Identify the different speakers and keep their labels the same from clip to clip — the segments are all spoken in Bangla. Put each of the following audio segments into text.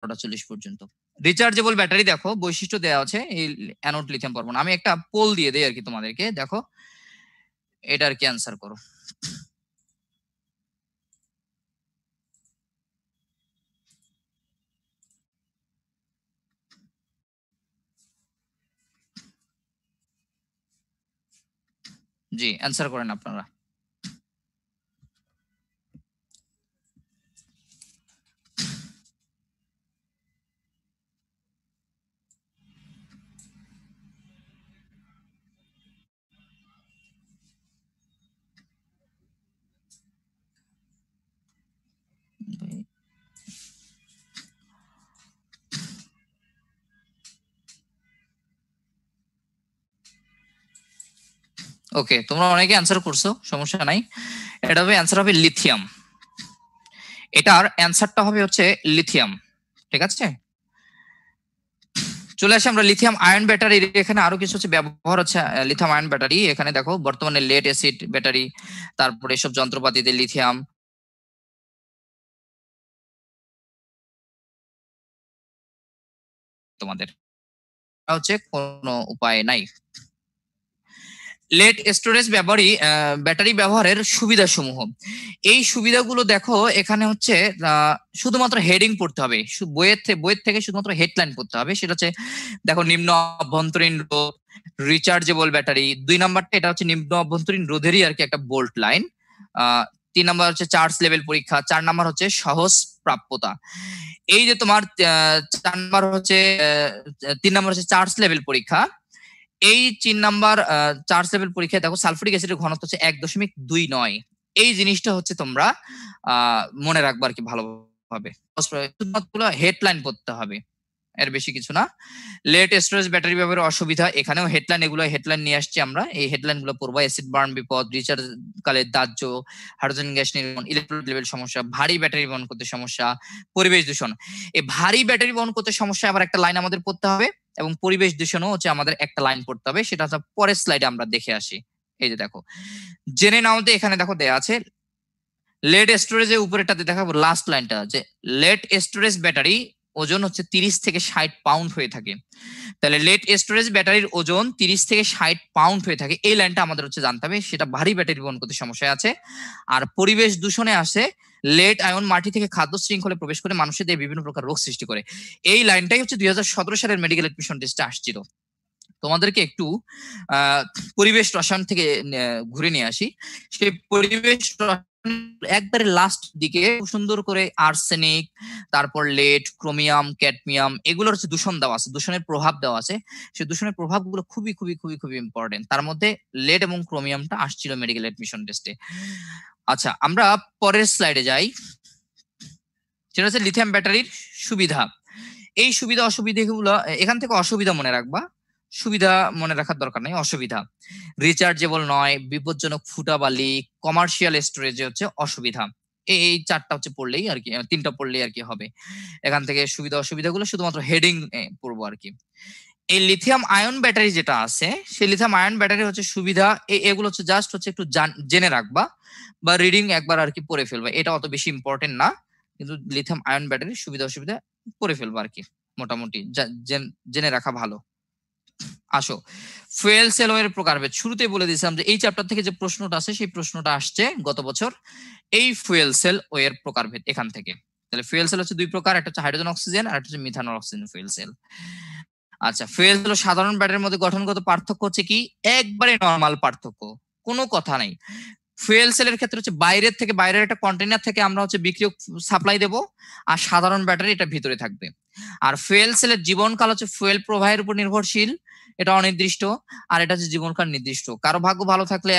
Speaker 1: 12:40 পর্যন্ত। রিচার্জেবল ব্যাটারি দেখো বৈশিষ্ট্য দেওয়া আছে এই অ্যানোড লিথিয়াম পরমাণু। আমি একটা পোল দিয়ে দেই আর কি তোমাদেরকে, দেখো এটা আর কি অ্যান্সার করো। জি অ্যান্সার করেন আপনারা। ওকে, তোমরা অনেকে অ্যান্সার করছো, সমস্যা নাই। এটা হবে অ্যান্সার হবে লিথিয়াম। এটার অ্যান্সারটা হবে হচ্ছে লিথিয়াম, ঠিক আছে। চলে আসি আমরা লিথিয়াম আয়ন ব্যাটারির এখানে আরো কিছু হচ্ছে ব্যবহার হচ্ছে লিথিয়াম আয়ন ব্যাটারি। এখানে দেখো বর্তমানে লেড অ্যাসিড ব্যাটারি, তারপরে এসব যন্ত্রপাতিতে লিথিয়াম তোমাদের হচ্ছে কোনো উপায় নাই। লেড স্টোরেজ ব্যাটারি ব্যবহারের সুবিধা সমূহ, এই সুবিধাগুলো দেখো এখানে হচ্ছে শুধুমাত্র হেডিং পড়তে হবে, বইয়ের থেকে শুধুমাত্র হেডলাইন পড়তে হবে। সেটা হচ্ছে দেখো নিম্ন অভ্যন্তরীণ রোধ, রিচার্জেবল ব্যাটারি। 2 নাম্বারটা এটা হচ্ছে নিম্ন অভ্যন্তরীণ রোধেরই আর কি একটা বোল্ট লাইন। 3 নাম্বার হচ্ছে চার্জ লেভেল পরীক্ষা, 4 নাম্বার হচ্ছে সহজ প্রাপ্যতা। এই যে তোমার 4 নাম্বার হচ্ছে 3 নাম্বার হচ্ছে চার্জ লেভেল পরীক্ষা। এই 3 নাম্বার চার্জ লেভেল পরীক্ষায় দেখো সালফুরিক অ্যাসিডের ঘনত্ব হচ্ছে 1.29। এই জিনিসটা হচ্ছে তোমরা মনে রাখবা আর কি ভালোভাবে, শুধুমাত্র হেডলাইন পড়তে হবে, এর বেশি কিছু না। লেট স্টোরেজ ব্যাটারি ব্যবহারের অসুবিধা, এখানেও হেডলাইন, এগুলো হেডলাইন নিয়ে আসছি আমরা। এই হেডলাইন গুলো পড়বো। অ্যাসিড বার্ন বিপদ, রিচার্জ কালের দাহ্য, হাইড্রোজেন গ্যাস নির্গমন, ইলেকট্রোলাইট লেভেল সমস্যা, ভারী ব্যাটারি বহন করতে সমস্যা, পরিবেশ দূষণ। এই ভারী ব্যাটারি বহন করতে সমস্যা আবার একটা লাইন আমাদের পড়তে হবে, এবং পরিবেশ দূষণও হচ্ছে আমাদের একটা লাইন পড়তে হবে। সেটা হচ্ছে পরের স্লাইডে আমরা দেখে আসি। এই যে দেখো জেনে নাও, এখানে দেখো দেয়া আছে লেড স্টোরেজের উপরেটাতে দেখাবো লাস্ট লাইনটা, যে লেড স্টোরেজ ব্যাটারি ওজন হচ্ছে 30 থেকে 60 পাউন্ড হয়ে থাকে। তাহলে লেড স্টোরেজ ব্যাটারির ওজন 30 থেকে 60 পাউন্ড হয়ে থাকে, এই লাইনটা আমাদের হচ্ছে জানতে হবে। সেটা ভারী ব্যাটারি বহন করতে সমস্যায় আছে। আর পরিবেশ দূষণে আসে লেড আয়ন মাটি থেকে খাদ্য শৃঙ্খলে প্রবেশ করে মানুষের দেহে বিভিন্ন প্রকার রোগ সৃষ্টি করে। এই লাইনটাই হচ্ছে 2017 সালের মেডিকেল এডমিশন টেস্টে আসছিল। তোমাদেরকে একটু পরিবেশ রসায়ন থেকে ঘুরে নিয়ে আসি। সেই পরিবেশ একবারে লাস্ট দিকে সুন্দর করে আর্সেনিক, তারপর লেড, ক্রোমিয়াম, ক্যাডমিয়াম, এগুলোর হচ্ছে দূষণ দেওয়া আছে, দূষণের প্রভাব দেওয়া আছে। সেই দূষণের প্রভাবগুলো খুবই খুবই খুবই খুবই ইম্পর্টেন্ট। তার মধ্যে লেড এবং ক্রোমিয়ামটা আসছিল মেডিকেল এডমিশন টেস্টে। আচ্ছা, আমরা পরের স্লাইডে যাই। সেটা হচ্ছে লিথিয়াম ব্যাটারির সুবিধা। এই সুবিধা অসুবিধাগুলো এখান থেকে অসুবিধা মনে রাখবা, সুবিধা মনে রাখার দরকার নেই। অসুবিধা রিচার্জেবল নয়, বিপজ্জনক, ফুটা বা লিক, কমার্শিয়াল স্টোরেজে হচ্ছে অসুবিধা। এই 4টা হচ্ছে পড়লেই আর কি, 3টা পড়লেই আর কি হবে। এখান থেকে সুবিধা অসুবিধাগুলো শুধুমাত্র হেডিং পড়বো আর কি। এই লিথিয়াম আয়ন ব্যাটারি যেটা আছে, সেই লিথিয়াম আয়ন ব্যাটারি হচ্ছে সুবিধা, এগুলো হচ্ছে জাস্ট হচ্ছে একটু জেনে রাখবা বা রিডিং একবার আর কি পড়ে ফেলবা, এটা অত বেশি ইম্পর্টেন্ট না। কিন্তু লিথিয়াম আয়ন ব্যাটারির সুবিধা অসুবিধা পড়ে ফেলবা আর কি, মোটামুটি জেনে রাখা ভালো। আসো ফুয়েল সেল এর প্রকারভেদ। শুরুতেই বলে দিয়েছিলাম যে এই চ্যাপ্টার থেকে যে প্রশ্নটা আছে সেই প্রশ্নটা আসছে গত বছর, এই ফুয়েল সেল এর প্রকারভেদ এখান থেকে। তাহলে ফুয়েল সেল হচ্ছে 2 প্রকার, একটা হচ্ছে হাইড্রোজেন অক্সিজেন আর একটা হচ্ছে মিথানল অক্সিজেন ফুয়েল সেল। আচ্ছা, ফুয়েল সেল সাধারণ ব্যাটারির মধ্যে গঠনগত পার্থক্য হচ্ছে কি, একবারে নরমাল পার্থক্য, কোনো কথা নাই। ফুয়েল সেলের ক্ষেত্রে হচ্ছে বাইরের একটা কন্টেনার থেকে আমরা হচ্ছে বিক্রিয়ক সাপ্লাই দেব, আর সাধারণ ব্যাটারি এটা ভিতরে থাকবে। আর ফুয়েল সেলের জীবনকাল হচ্ছে ফুয়েল প্রবাহের উপর নির্ভরশীল, এটা অনির্দিষ্ট। আর এটা হচ্ছে জীবনকাল নির্দিষ্ট। কারো ভাগ্য ভালো থাকলে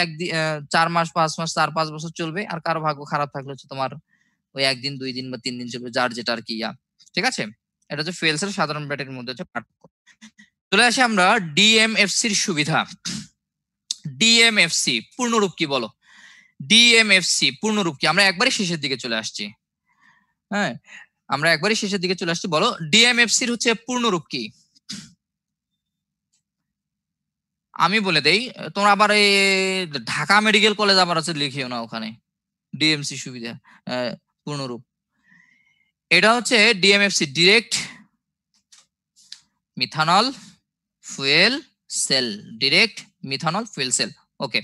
Speaker 1: 4 মাস, 5 মাস, 4-5 বছর চলবে, আর কারো ভাগ্য খারাপ থাকলে হচ্ছে তোমার ওই 1 দিন, 2 দিন বা 3 দিন চলবে, যার যেটা আর কি ঠিক আছে। এটা হচ্ছে ফুয়েল সেল সাধারণ ব্যাটারির মধ্যে হচ্ছে পার্থক্য। চলে আসি আমরা ডিএমএফসির সুবিধা। ডিএমএফসি পূর্ণরূপ কি বলো? ডিএমএফসি পূর্ণরূপ কি? আমরা একবারই শেষের দিকে চলে আসছি। হ্যাঁ, আমরা একবারই শেষের দিকে চলে আসছি। বলো ডিএমএফসির হচ্ছে পূর্ণরূপ কি? আমি বলে দেই, তোমরা আবার এই ঢাকা মেডিকেল কলেজ আবার আছে লিখিও না ওখানে। ডিএমসি সুবিধা পূর্ণরূপ এটা হচ্ছে DMFC, direct methanol fuel cell, direct methanol fuel cell. Okay,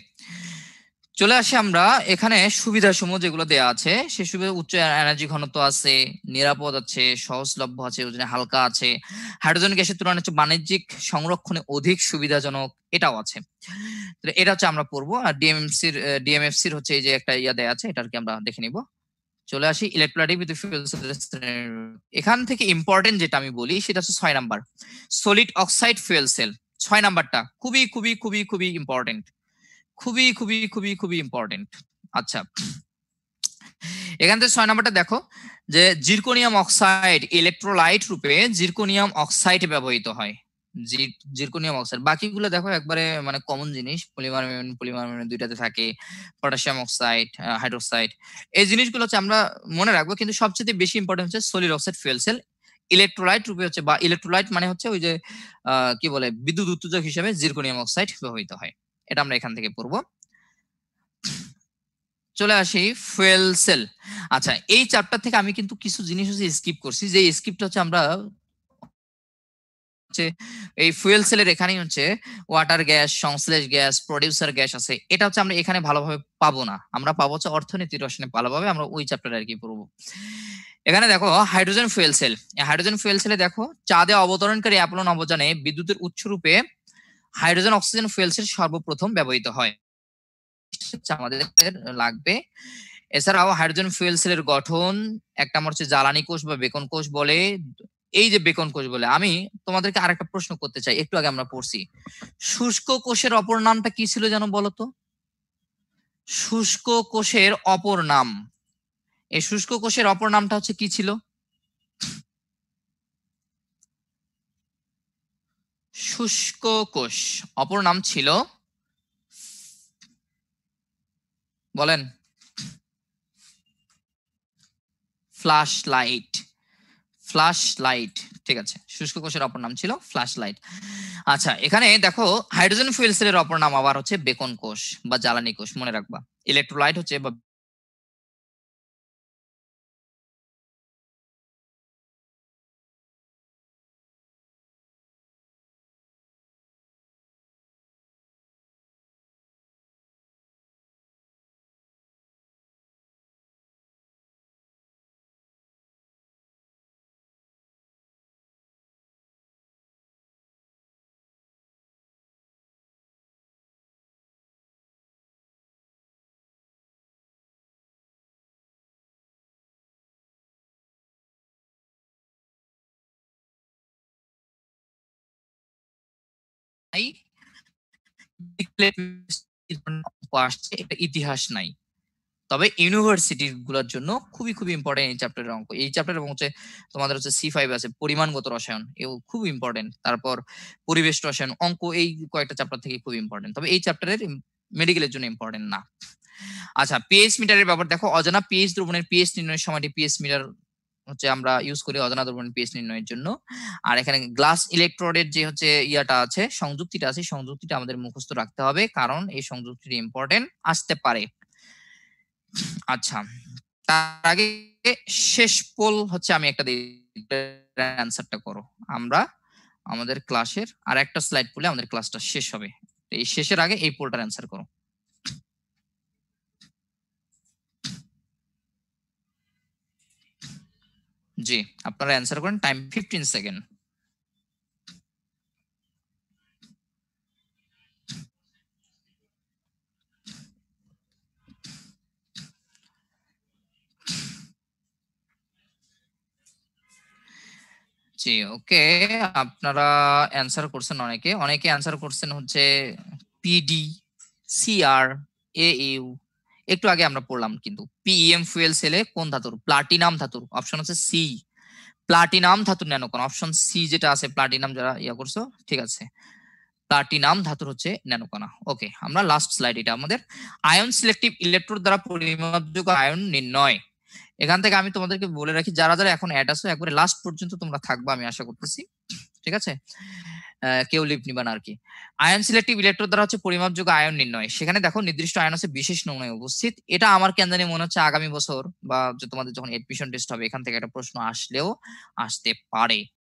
Speaker 1: চলে আসি আমরা এখানে সুবিধাসমূহ যেগুলো দেওয়া আছে, সেই সুবিধা উচ্চ এনার্জি ঘনত্ব আছে, নিরাপদ আছে, সহজলভ্য আছে, ওজনে হালকা আছে, হাইড্রোজেন গ্যাসের তুলনায় হচ্ছে বাণিজ্যিক সংরক্ষণে অধিক সুবিধাজনক, এটাও আছে। এটা হচ্ছে আমরা পড়বো। আর ডিএমএফসির হচ্ছে এই যে একটা ইয়া দেয়া আছে, এটা আর কি আমরা দেখে নিব। চলে আসি ইলেকট্রোলাইটিক উইথ ফুয়েল সেল। এখান থেকে ইম্পর্টেন্ট যেটা আমি বলি সেটা হচ্ছে 6 number, solid oxide fuel cell. 6 নাম্বারটা খুবই খুবই খুবই খুবই ইম্পর্টেন্ট, খুবই খুবই খুবই খুবই ইম্পর্টেন্ট। আচ্ছা, এখান থেকে 6 নাম্বারটা দেখো যে জিরকোনিয়াম অক্সাইড ইলেকট্রোলাইট রূপে জিরকোনিয়াম অক্সাইড ব্যবহৃত হয়। জিরকোনিয়াম অক্সাইড, বাকিগুলো দেখো একবারে মানে কমন জিনিস, পলিমার দুইটাতে থাকে, পটাশিয়াম অক্সাইড, হাইড্রোক্সাইড, এই জিনিসগুলো হচ্ছে আমরা মনে রাখবো। কিন্তু সবচেয়ে বেশি ইম্পর্টেন্ট হচ্ছে solid oxide fuel cell electrolyte রূপে হচ্ছে, বা ইলেকট্রোলাইট মানে হচ্ছে ওই যে কি বলে বিদ্যুৎ উত্তেজক হিসেবে জিরকোনিয়াম অক্সাইড ব্যবহৃত হয়। এটা আমরা এখান থেকে পড়বো। চলে আসি ফুয়েল সেল। আচ্ছা, এই চ্যাপ্টার থেকে আমি কিন্তু কিছু জিনিস হচ্ছে স্কিপ করছি, যে স্কিপটা হচ্ছে আমরা এই ফুয়েল সেলের এখানেই হচ্ছে ওয়াটার গ্যাস, সংশ্লেষ গ্যাস, প্রডিউসার গ্যাস আছে, এটা হচ্ছে আমরা এখানে ভালোভাবে পাবো না, আমরা পাবো হচ্ছে অর্থনীতি রসায়নে ভালোভাবে, আমরা ওই চ্যাপ্টারে আর কি পড়বো। এখানে দেখো hydrogen fuel cell, hydrogen fuel সেলে দেখো চাঁদে অবতরণকারী অ্যাপোলো নভোযানে বিদ্যুতের উৎস রূপে হাইড্রোজেন অক্সিজেন ফুয়েল সেল সর্বপ্রথম ব্যবহৃত হয়, আমাদের লাগবে। এছাড়াও হাইড্রোজেন ফুয়েল সেলের গঠন, একটা আমার হচ্ছে জ্বালানি কোষ বা বেকন কোষ বলে, এই যে বেকন কোষ বলে। আমি তোমাদেরকে আরেকটা প্রশ্ন করতে চাই, একটু আগে আমরা পড়ছি, শুষ্ক কোষের অপর নামটা কি ছিল যেন বলতো? শুষ্ক কোষের অপর নাম, এই শুষ্ক কোষের অপর নামটা হচ্ছে কি ছিল? শুষ্ক কোষ অপর নাম ছিল, বলেন? ফ্ল্যাশ লাইট, ফ্ল্যাশ লাইট, ঠিক আছে, শুষ্ক কোষের অপর নাম ছিল ফ্ল্যাশ লাইট। আচ্ছা, এখানে দেখো হাইড্রোজেন ফুয়েল সেলের অপর নাম আবার হচ্ছে বেকন কোষ বা জ্বালানি কোষ, মনে রাখবা। ইলেকট্রোলাইট হচ্ছে বা আসছে, এটা ইতিহাস নাই। তবে ইউনিভার্সিটি গুলোর জন্য খুবই খুবই ইম্পর্টেন্ট এই চ্যাপ্টারের অঙ্ক, এই চ্যাপ্টার, এবং হচ্ছে তোমাদের হচ্ছে C5 আছে পরিমাণগত রসায়ন, এও খুব ইম্পর্টেন্ট। তারপর পরিবেশ রসায়ন, অঙ্ক, এই কয়েকটা চ্যাপ্টার থেকে খুব ইম্পর্টেন্ট, তবে এই চ্যাপ্টারের মেডিকেলের জন্য ইম্পর্টেন্ট না। আচ্ছা, পিএইচ মিটারের ব্যাপার দেখো, অজানা পিএইচ দ্রবণের পিএইচ নির্ণয়ের সময়টি পিএইচ মিটার হচ্ছে আমরা ইউজ করি অজানা দ্রবণের পিএইচ নির্ণয়ের জন্য। আর এখানে গ্লাস ইলেকট্রোডের যে হচ্ছে ইয়াটা আছে, সংযুক্তিটা আছে, সংযুক্তিটা আমাদের মুখস্থ রাখতে হবে, কারণ এই সংযুক্তিটি ইম্পর্টেন্ট আসতে পারে। আচ্ছা, তার আগে শেষ পোল হচ্ছে আমি একটা অ্যান্সারটা করো। আমরা আমাদের ক্লাসের আর একটা স্লাইড পড়লে আমাদের ক্লাসটা শেষ হবে, এই শেষের আগে এই পোলটার অ্যান্সার করো। জি, আপনারা অ্যান্সার করেন, টাইম 15 সেকেন্ড। জি, ওকে, আপনারা অ্যান্সার করছেন, অনেকে অনেকে অ্যান্সার করছেন হচ্ছে পিডি, সিআর, এইউ। একটু আগে আমরা পড়লাম কিন্তু পিএম ফুয়েল সেলে কোন ধাতুর? প্লাটিনাম ধাতুর, অপশন হচ্ছে সি, প্লাটিনাম ধাতুর ন্যানোকণা, অপশন সি যেটা আছে প্লাটিনাম, যারা ইয়া করছো ঠিক আছে, প্লাটিনাম ধাতুর হচ্ছে ন্যানোকণা। ওকে, আমরা লাস্ট স্লাইড, এটা আমাদের আয়ন সিলেক্টিভ ইলেকট্রোড দ্বারা পরিমাপযোগ্য আয়ন নির্ণয়। এখান থেকে আমি তোমাদেরকে বলে রাখি, যারা যারা এখন অ্যাড আসো একবারে লাস্ট পর্যন্ত তোমরা থাকবা, আমি আশা করতেছি, ঠিক আছে? কেউ লিভ নিবা না আরকি। আয়ন সিলেক্টিভ ইলেকট্রোড দ্বারা হচ্ছে পরিমাপযোগ্য আয়ন নির্ণয়। সেখানে দেখো নির্দিষ্ট আয়ন আছে বিশেষ নমুনায় উপস্থিত। এটা আমার কেন জানি মনে হচ্ছে আগামী বছর বা তোমাদের যখন এডমিশন টেস্ট হবে এখান থেকে একটা প্রশ্ন আসলেও আসতে পারে।